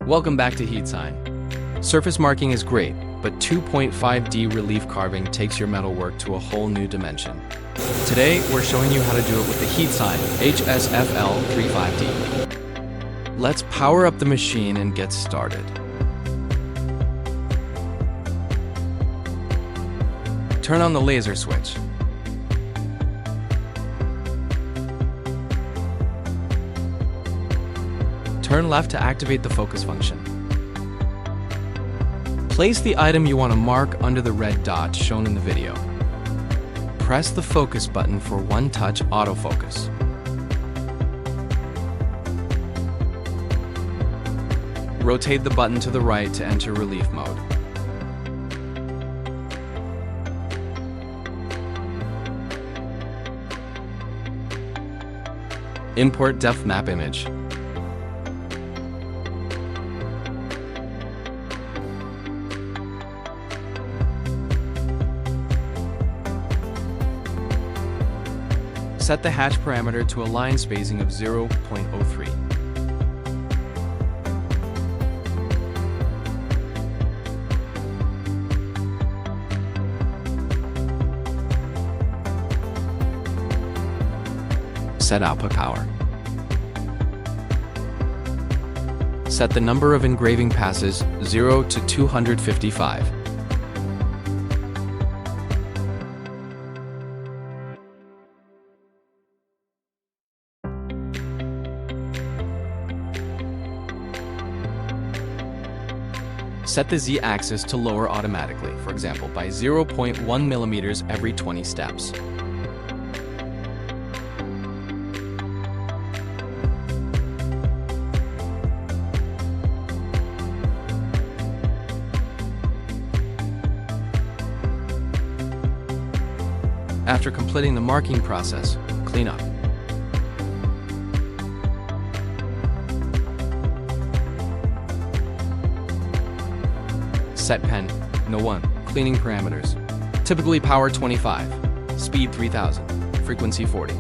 Welcome back to HeatSign. Surface marking is great, but 2.5D relief carving takes your metalwork to a whole new dimension. Today, we're showing you how to do it with the HeatSign HS-FL35D. Let's power up the machine and get started. Turn on the laser switch. Turn left to activate the focus function. Place the item you want to mark under the red dot shown in the video. Press the focus button for one-touch autofocus. Rotate the button to the right to enter relief mode. Import depth map image. Set the hatch parameter to a line spacing of 0.03. Set output power. Set the number of engraving passes 0 to 255. Set the Z-axis to lower automatically, for example, by 0.1 millimeters every 20 steps. After completing the marking process, clean up. Set pen, no 1, cleaning parameters. Typically power 25, speed 3000, frequency 40.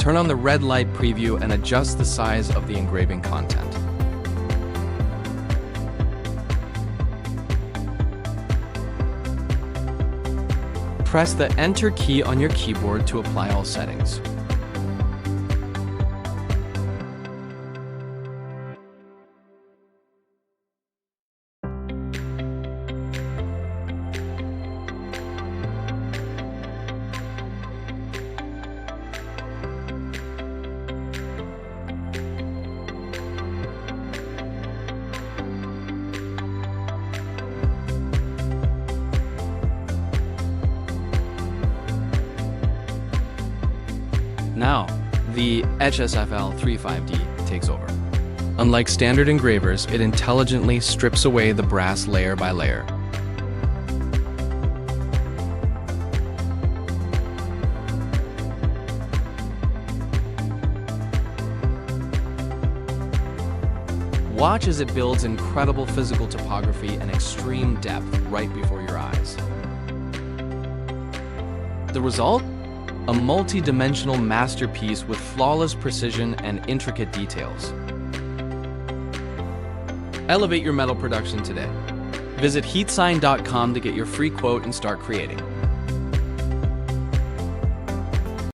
Turn on the red light preview and adjust the size of the engraving content. Press the Enter key on your keyboard to apply all settings. Now, the HS-FL35D takes over. Unlike standard engravers, it intelligently strips away the brass layer by layer. Watch as it builds incredible physical topography and extreme depth right before your eyes. The result? A multi-dimensional masterpiece with flawless precision and intricate details. Elevate your metal production today. Visit HeatSign.com to get your free quote and start creating.